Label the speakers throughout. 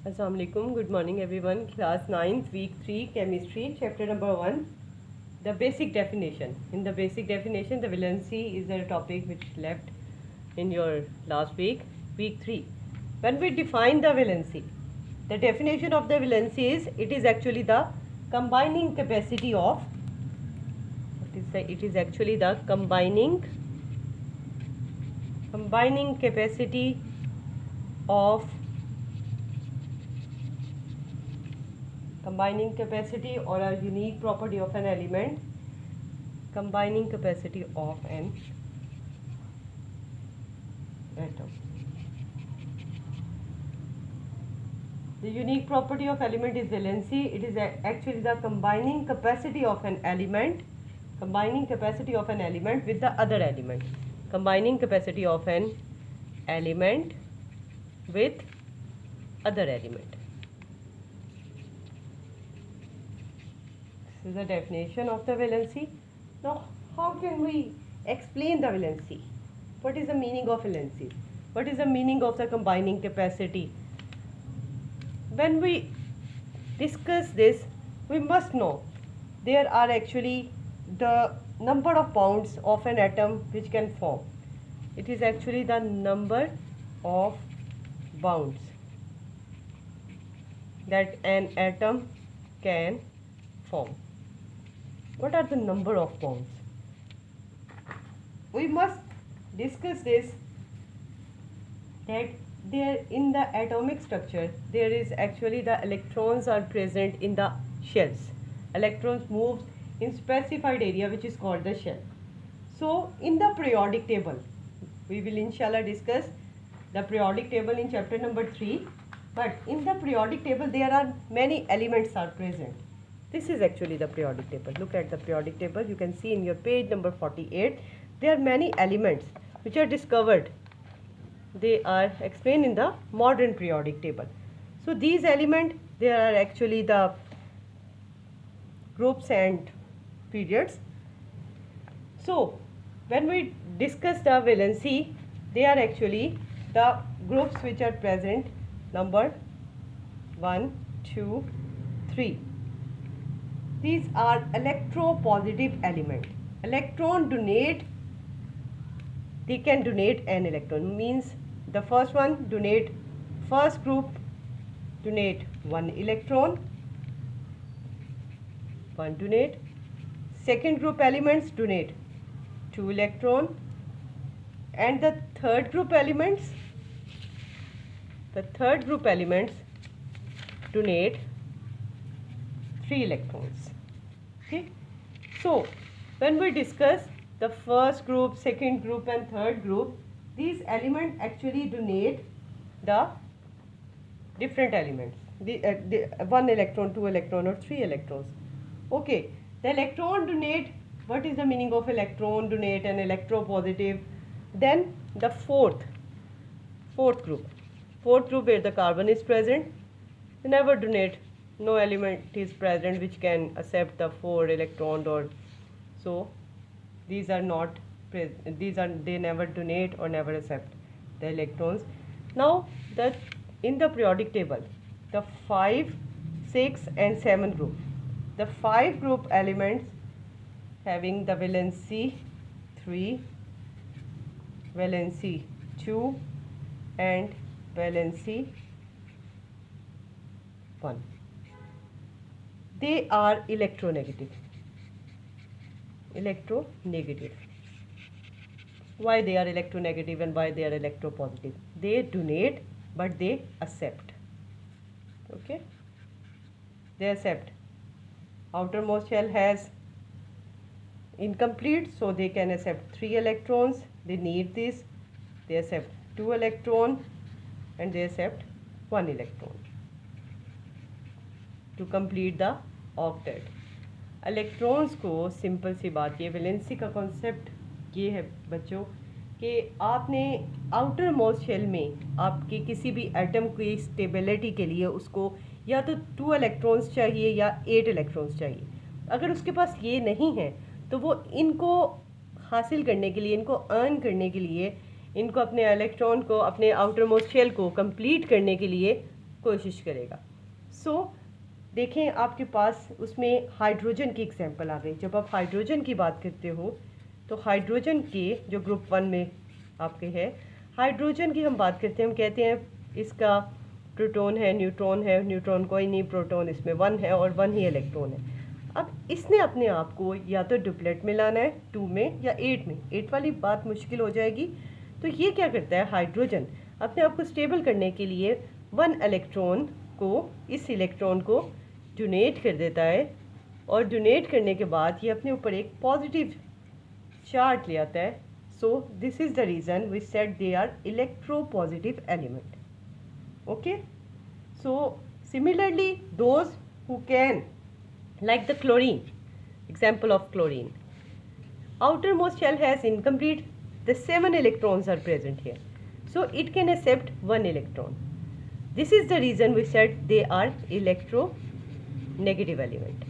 Speaker 1: Assalamu alaikum. Good morning, everyone. Class 9th, week 3, chemistry, chapter number 1. The basic definition. In the basic definition, the valency is a topic which left in your last week 3. When we define the valency, the definition of the valency is it is actually the combining capacity of it is actually the combining capacity of combining capacity or a unique property of an element, combining capacity of an atom. The unique property of element is valency. It is actually the combining capacity of an element with the other element, combining capacity of an element with other element. This is the definition of the valency. Now, how can we explain the valency? What is the meaning of valency? What is the meaning of the combining capacity? When we discuss this, we must know there are actually the number of bonds of an atom which can form. It is actually the number of bonds that an atom can form. What are the number of bonds? We must discuss this, that there in the atomic structure there is actually the electrons are present in the shells. Electrons move in specified area which is called the shell. So in the periodic table, we will inshallah discuss the periodic table in chapter number 3, but in the periodic table there are many elements are present. This is actually the periodic table. Look at the periodic table. You can see in your page number 48, there are many elements which are discovered. They are explained in the modern periodic table. So these elements, they are actually the groups and periods. So when we discuss the valency, they are actually the groups which are present, number 1, 2, 3. These are electropositive element. Electron donate, they can donate an electron. Means the first one donate, first group donate 1 electron, 1 donate. Second group elements donate 2 electron, and the third group elements donate 3 electrons. Okay, so when we discuss the first group, second group and third group, these elements actually donate the different elements, the 1 electron, 2 electron or 3 electrons. Okay, the electron donate, what is the meaning of electron donate and electropositive? Then the fourth group where the carbon is present, they never donate. No element is present which can accept the 4 electrons, or so these are not present. They never donate or never accept the electrons. Now that in the periodic table, the 5, 6 and 7 group, the 5 group elements having the valency 3, valency 2 and valency 1, they are electronegative. Why they are electronegative and why they are electropositive? They donate but they accept. Okay, they accept. Outermost shell has incomplete, so they can accept 3 electrons. They need this. They accept 2 electron and they accept 1 electron to complete the octet. Electrons को simple सी बात, ये valency का concept ये है बच्चों कि आपने outer most shell में आपके किसी भी एटम की स्टेबिलिटी के लिए उसको या तो 2 इलेक्ट्रॉन्स चाहिए या 8 इलेक्ट्रॉन्स चाहिए. अगर उसके पास ये नहीं है तो वो इनको हासिल करने के लिए, इनको अर्न करने के लिए, इनको अपने इलेक्ट्रॉन को, अपने आउटर मोस्ट शेल को कंप्लीट करने के लिए कोशिश करेगा। देखें आपके पास उसमें हाइड्रोजन की एग्जांपल आ गई। जब आप हाइड्रोजन की बात करते हो तो हाइड्रोजन के जो ग्रुप 1 में आपके है, हाइड्रोजन की हम बात करते हैं, हम कहते हैं इसका प्रोटॉन है, न्यूट्रॉन कोई नहीं, प्रोटॉन इसमें 1 है और 1 ही इलेक्ट्रॉन है। अब इसने अपने आप को या तो डुप्लेट में लाना है 2 में या 8 में, 8 वाली बात मुश्किल हो जाएगी। तो ये क्या करता है, हाइड्रोजन अपने आप को स्टेबल करने के लिए 1 इलेक्ट्रॉन को, इस इलेक्ट्रॉन को डोनेट कर देता है, और डोनेट करने के बाद ये अपने ऊपर एक पॉजिटिव चार्ज ले आता है। So this is the reason we said they are electropositive element. Okay, so similarly those who can, like the chlorine, example of chlorine, outermost shell has incomplete, the 7 electrons are present here, so it can accept 1 electron. This is the reason we said they are electronegative element.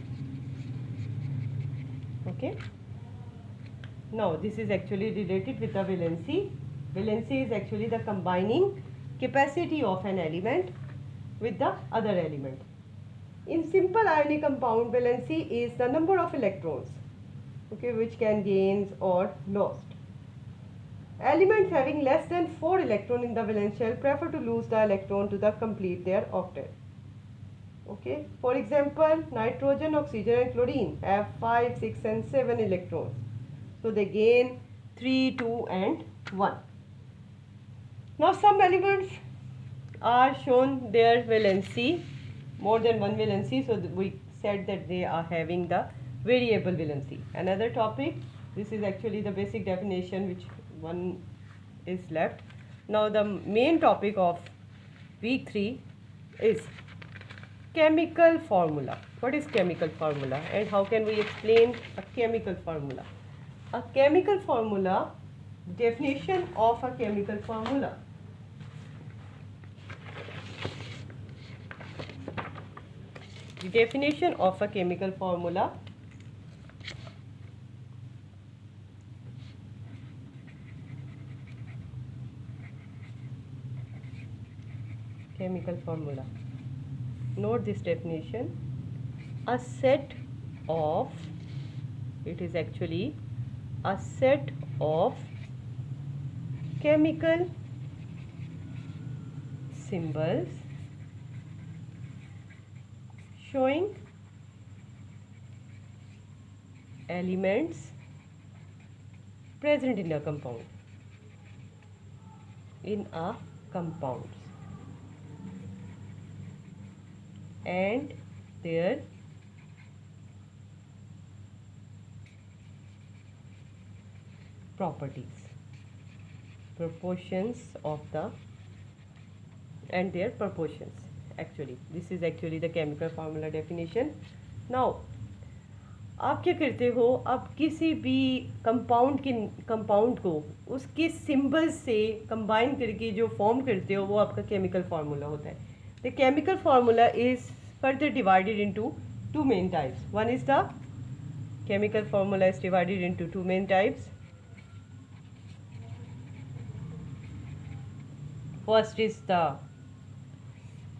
Speaker 1: Okay, now this is actually related with the valency. Valency is actually the combining capacity of an element with the other element. In simple ionic compound, valency is the number of electrons, okay, which can gained or lost. Elements having less than 4 electrons in the valence shell prefer to lose the electron to the complete their octet. Okay, for example, nitrogen, oxygen and chlorine have 5, 6 and 7 electrons. So they gain 3, 2 and 1. Now some elements are shown their valency more than 1 valency, so we said that they are having the variable valency. Another topic, this is actually the basic definition which one is left. Now the main topic of week 3 is chemical formula. What is chemical formula and how can we explain a chemical formula? A chemical formula, definition of a chemical formula. The definition of a chemical formula. Chemical formula. Note this definition. A set of, it is actually a set of chemical symbols showing elements present in a compound, and their properties, proportions of the, and their proportions. Actually this is actually the chemical formula definition. Now आप क्या करते हो, आप किसी भी compound को उसके symbols से कंबाइन करके जो फॉर्म करते हो वो आपका केमिकल फार्मूला होता है. The chemical formula is further divided into 2 main types. One is the chemical formula is divided into 2 main types. First is the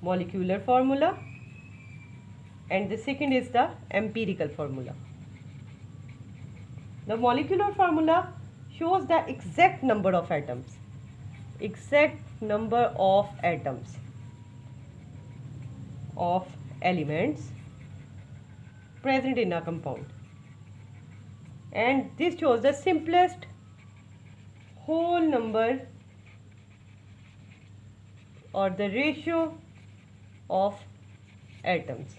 Speaker 1: molecular formula and the second is the empirical formula. The molecular formula shows the exact number of atoms, of elements present in a compound, and this shows the simplest whole number or the ratio of atoms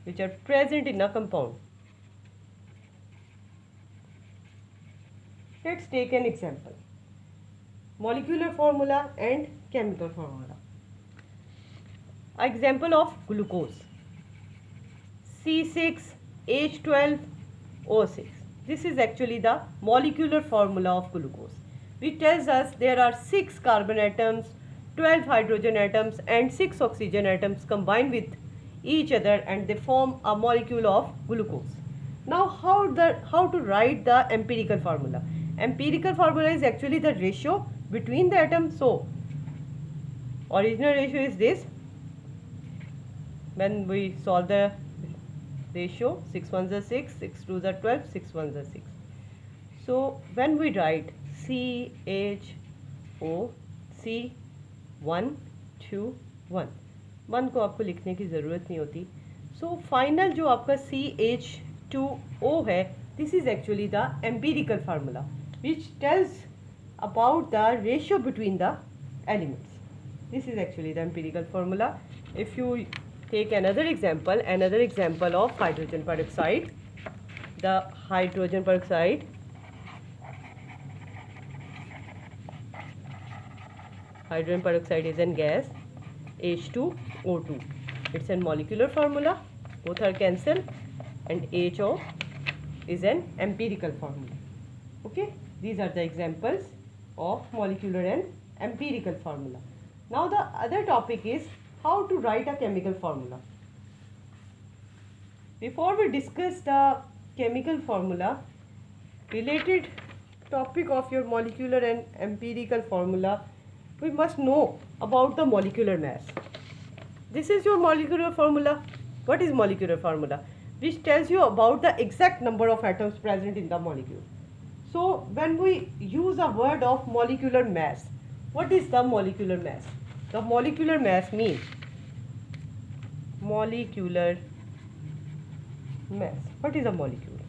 Speaker 1: which are present in a compound. Let's take an example. Molecular formula and chemical formula. Example of glucose, C6H12O6. This is actually the molecular formula of glucose, which tells us there are 6 carbon atoms, 12 hydrogen atoms and 6 oxygen atoms combined with each other and they form a molecule of glucose. Now how to write the empirical formula? Empirical formula is actually the ratio between the atoms. So original ratio is this when we solve the ratio, 6 1s are 6, 6 2s are 12, 6 1s are 6. So when we write CHO C1 2 1, 1 को आपको लिखने की ज़रूरत नहीं होती. So final जो आपका CH2O है, this is actually the empirical formula which tells about the ratio between the elements. This is actually the empirical formula. If you take another example of hydrogen peroxide, the hydrogen peroxide is a gas, H2O2. It's a molecular formula, both are cancel, and HO is an empirical formula. Okay, these are the examples of molecular and empirical formula. Now the other topic is how to write a chemical formula. Before we discuss the chemical formula, related topic of your molecular and empirical formula, we must know about the molecular mass. This is your molecular formula. What is molecular formula? Which tells you about the exact number of atoms present in the molecule. So when we use a word of molecular mass, what is the molecular mass? The molecular mass means molecular mass. What is a molecule?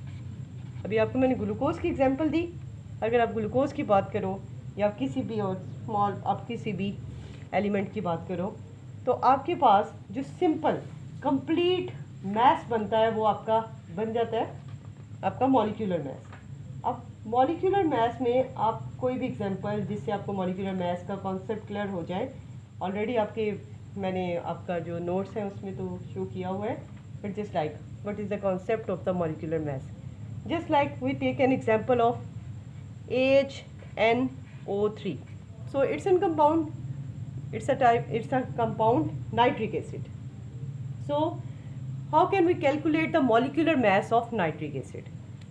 Speaker 1: अभी आपको मैंने glucose की example दी. अगर आप glucose की बात करो या किसी भी और स्मॉल आप किसी भी एलिमेंट की बात करो, तो आपके पास जो सिंपल कंप्लीट मैस बनता है वो आपका बन जाता है आपका मॉलिक्यूलर मैस. अब मॉलिक्यूलर मैस में आप कोई भी एग्जांपल जिससे आपको मॉलिक्यूलर मैस का कॉन्सेप्ट क्लियर हो जाए, ऑलरेडी आपके मैंने आपका जो नोट्स है उसमें तो शो किया हुआ है, but just like what is the concept of the molecular mass. Just like we take an example of HNO3. So it's a compound, it's a compound nitric acid. So how can we calculate the molecular mass of nitric acid?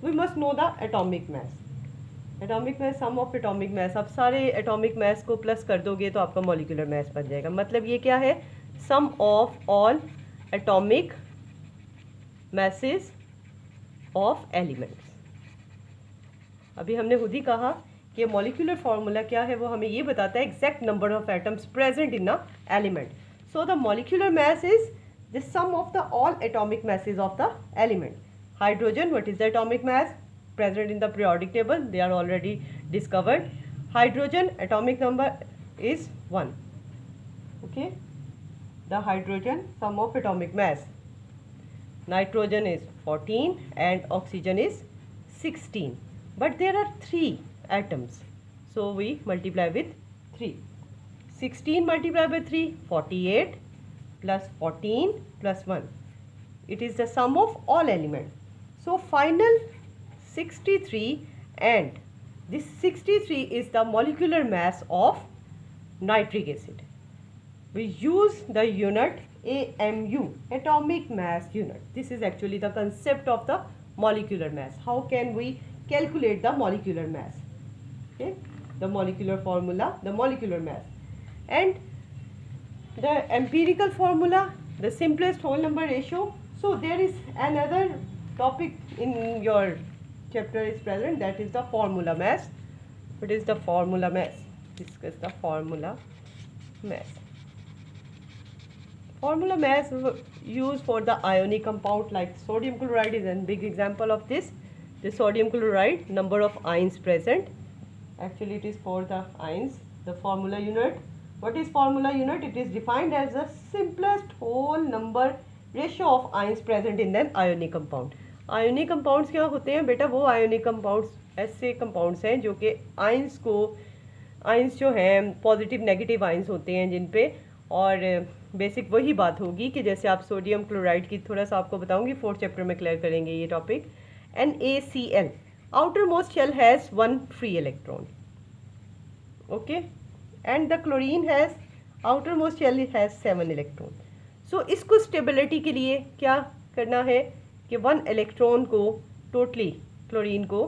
Speaker 1: We must know the atomic mass. Atomic mass, sum of atomic mass. आप सारे atomic mass को plus कर दोगे तो आपका molecular mess बन जाएगा. मतलब ये क्या है? Sum of all atomic masses of elements. अभी हमने खुद ही कहा कि मॉलिक्यूलर फार्मूला क्या है, वो हमें ये बताता है exact number of atoms present in a element. So the molecular mass is the sum of the all atomic masses of the element. Hydrogen, what is the atomic mass? Present in the periodic table, they are already discovered. Hydrogen atomic number is 1. Okay, the hydrogen sum of atomic mass. Nitrogen is 14 and oxygen is 16. But there are 3 atoms, so we multiply with 3. 16 multiplied by 3, 48 plus 14 plus 1. It is the sum of all elements. So final 63, and this 63 is the molecular mass of nitric acid. We use the unit AMU, atomic mass unit. This is actually the concept of the molecular mass. How can we calculate the molecular mass? Okay, the molecular formula, the molecular mass, and the empirical formula, the simplest whole number ratio. So there is another topic in your chapter is present, that is the formula mass. What is the formula mass? Discuss the formula mass. Formula mass used for the ionic compound like sodium chloride is a big example of this. The sodium chloride, number of ions present. Actually it is for the ions. The formula unit. What is formula unit? It is defined as the simplest whole number ratio of ions present in an ionic compound. Ionic compounds क्या होते हैं बेटा? वो ionic compounds ऐसे compounds हैं जो कि ions जो हैं पॉजिटिव नेगेटिव आइंस होते हैं जिन पे, और बेसिक वही बात होगी कि जैसे आप सोडियम क्लोराइड की थोड़ा सा आपको बताऊंगी, 4th चैप्टर में क्लियर करेंगे ये topic. NaCl, outermost shell has 1 free electron. Okay, and the chlorine has outermost shell has 7 electron. So इसको स्टेबिलिटी के लिए क्या करना है कि 1 इलेक्ट्रॉन को टोटली क्लोरीन को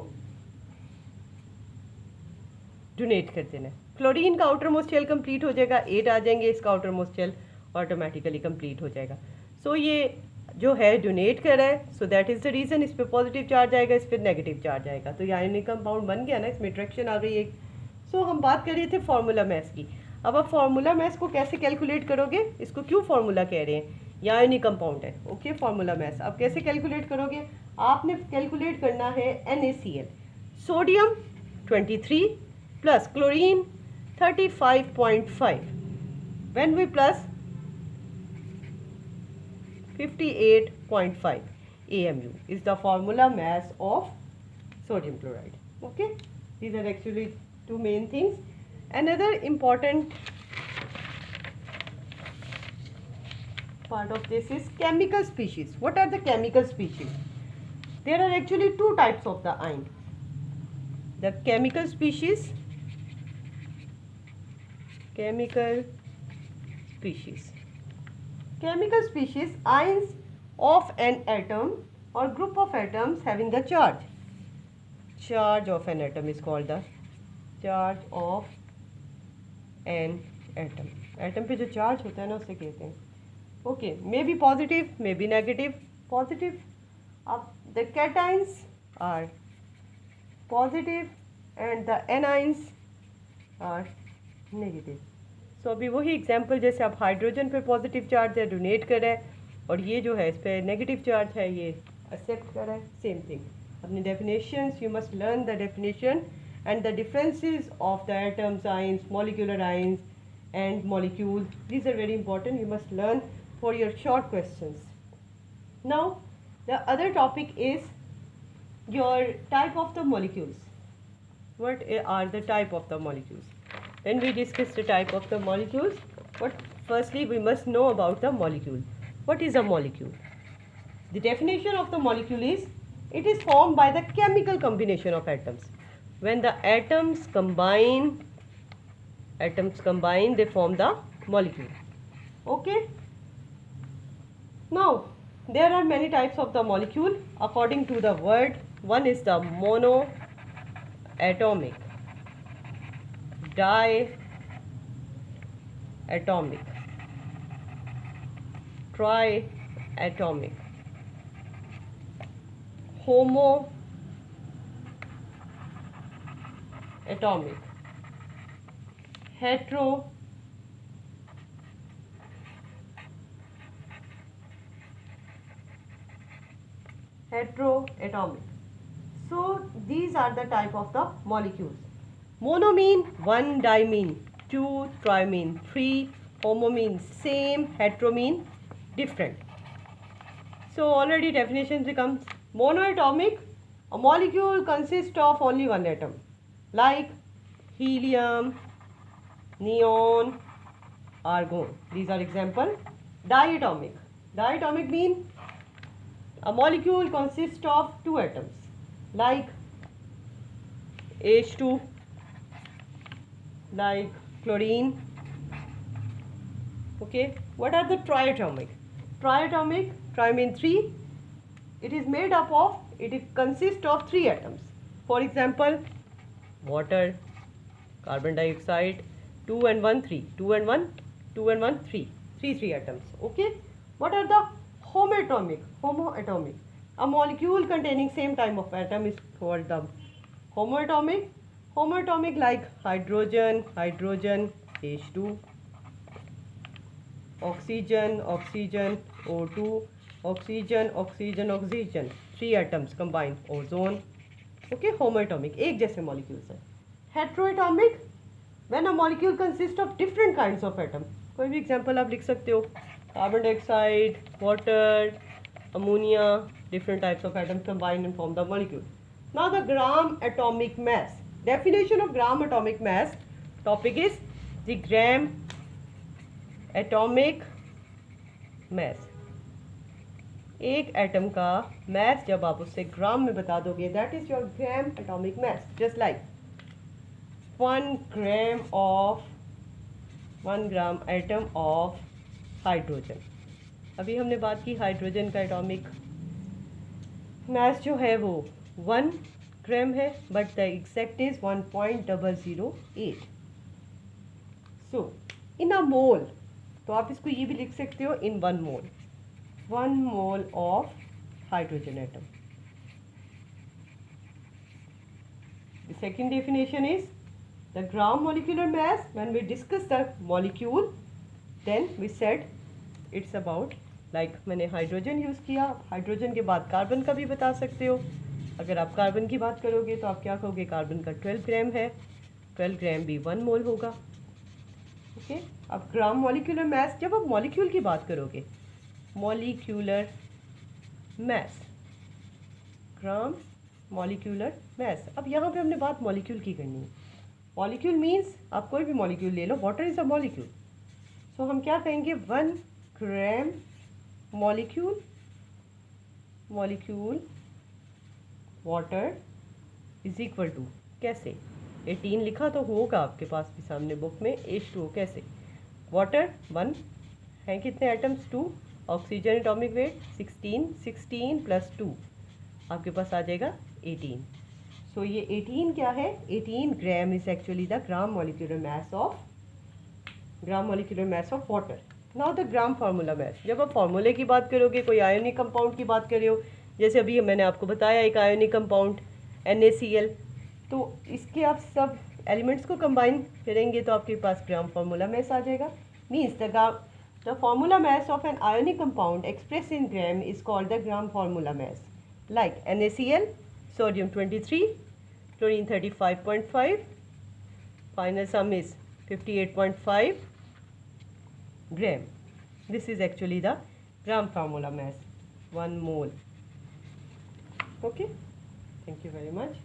Speaker 1: डोनेट कर देना है. क्लोरीन का आउटर मोस्ट शेल कंप्लीट हो जाएगा, 8 आ जाएंगे, इसका outermost shell automatically complete हो जाएगा. सो ये जो है डोनेट कर रहा है, so that is the reason इस पर पॉजिटिव चार्ज आएगा, इस पर नेगेटिव चार्ज आएगा, तो आयनिक कंपाउंड बन गया ना, इसमें अट्रैक्शन आ गई एक। सो हम बात कर रहे थे फार्मूला मैस की। अब आप फार्मूला मैस को कैसे कैलकुलेट करोगे, इसको क्यों फार्मूला कह रहे हैं, ये आयनिक कंपाउंड है, ओके। फार्मूला मैस अब कैसे कैलकुलेट करोगे, आपने कैलकुलेट करना है NaCl, sodium 23 plus chlorine 35.5, when we plus 58.5 AMU is the formula mass of sodium chloride. Okay, these are actually two main things. Another important part of this is chemical species. What are the chemical species? There are actually two types of the ion. The chemical species, chemical species ions of an atom or group of atoms having a charge. Charge of an atom is called the charge of an atom. Atom पे जो charge होता है ना उसे कहते हैं, okay, may be positive, may be negative. Positive, the cations are positive and the anions are negative. सो अभी वही एग्जाम्पल, जैसे आप हाइड्रोजन पे पॉजिटिव चार्ज है, डोनेट कर रहा है, और ये जो है इस पर नेगेटिव चार्ज है, ये एक्सेप्ट कर रहा है, सेम थिंग. अपनी definitions, you must learn the definition and the differences of the atoms, ions, molecular ions and molecule. These are very important, you must learn for your short questions. Now the other topic is your type of the molecules. What are the type of the molecules? When we discuss the type of the molecules, firstly we must know about the molecule. What is a molecule? The definition of the molecule is, it is formed by the chemical combination of atoms. When the atoms combine, they form the molecule. Okay. Now there are many types of the molecule according to the word. One is the monoatomic, diatomic, triatomic, homoatomic, heteroatomic. So these are the type of the molecules. Mono mean one, di mean two, tri mean three, homo mean same, hetero mean different. So already definition becomes monoatomic. A molecule consists of only one atom, like helium, neon, argon. These are example. Diatomic. Diatomic mean a molecule consists of two atoms, like H2, like chlorine. Okay, what are the triatomic? Triatomic, tri mean three. It is made up of, it consists of three atoms. For example, water, carbon dioxide, 2 and 1, 3, 2 and 1, 2 and 1, 3, 3 atoms. Okay, what are the homoatomic? Homoatomic, a molecule containing same type of atom is called the homoatomic. Homoatomic like hydrogen, H2, oxygen, O2, oxygen, 3 atoms combined, ozone. Okay, homoatomic, एक जैसे molecules है. Heteroatomic, when a molecule consists of different kinds of atom. कोई भी example आप लिख सकते हो, carbon dioxide, water, ammonia, different types of atoms combined and form the molecule. Now the gram atomic mass. Definition of gram atomic mass. Topic is the gram atomic mass. एक atom का mass जब आप उससे ग्राम में बता दोगे, that is your gram atomic mass. Just like 1 gram atom of hydrogen. अभी हमने बात की हाइड्रोजन का एटॉमिक मास जो है वो 1 ग्राम है, बट द एग्जैक्ट इज 1.008. सो इन अ मोल, तो आप इसको ये भी लिख सकते हो इन 1 मोल. 1 mole of hydrogen atom. The second definition is the gram molecular mass. When we discuss the molecule, then we said it's about, like मैंने हाइड्रोजन यूज़ किया, हाइड्रोजन के बाद कार्बन का भी बता सकते हो. अगर आप कार्बन की बात करोगे तो आप क्या कहोगे, कार्बन का 12 ग्राम है, 12 ग्राम भी 1 मोल होगा. ओके. अब ग्राम मॉलिक्यूलर मैस, जब आप मॉलिक्यूल की बात करोगे, molecular mass, gram molecular mass. अब यहाँ पे हमने बात मॉलिक्यूल की करनी है. मॉलिक्यूल मीन्स आप कोई भी मॉलिक्यूल ले लो, water is a molecule. So हम क्या कहेंगे, 1 gram molecule water is equal to, कैसे, 18 लिखा तो होगा आपके पास भी सामने बुक में, H2O. कैसे, वाटर 1 हैं, कितने atoms 2, oxygen atomic weight 16, 16 plus 2 आपके पास आ जाएगा 18. सो ये 18 क्या है, 18 gram is actually the gram molecular mass of water. Now the gram formula mass. जब आप फार्मूले की बात करोगे, कोई आयोनिक कंपाउंड की बात कर रहे हो, जैसे अभी मैंने आपको बताया एक आयोनिक कंपाउंड NaCl, तो इसके आप सब एलिमेंट्स को कंबाइन करेंगे तो आपके पास ग्राम फार्मूला मैस आ जाएगा. Means the formula mass of an ionic compound express in gram is called the gram formula mass. Like NaCl, sodium 23, chlorine 35.5, final sum is 58.5 gram. This is actually the gram formula mass, 1 mole. Okay, thank you very much.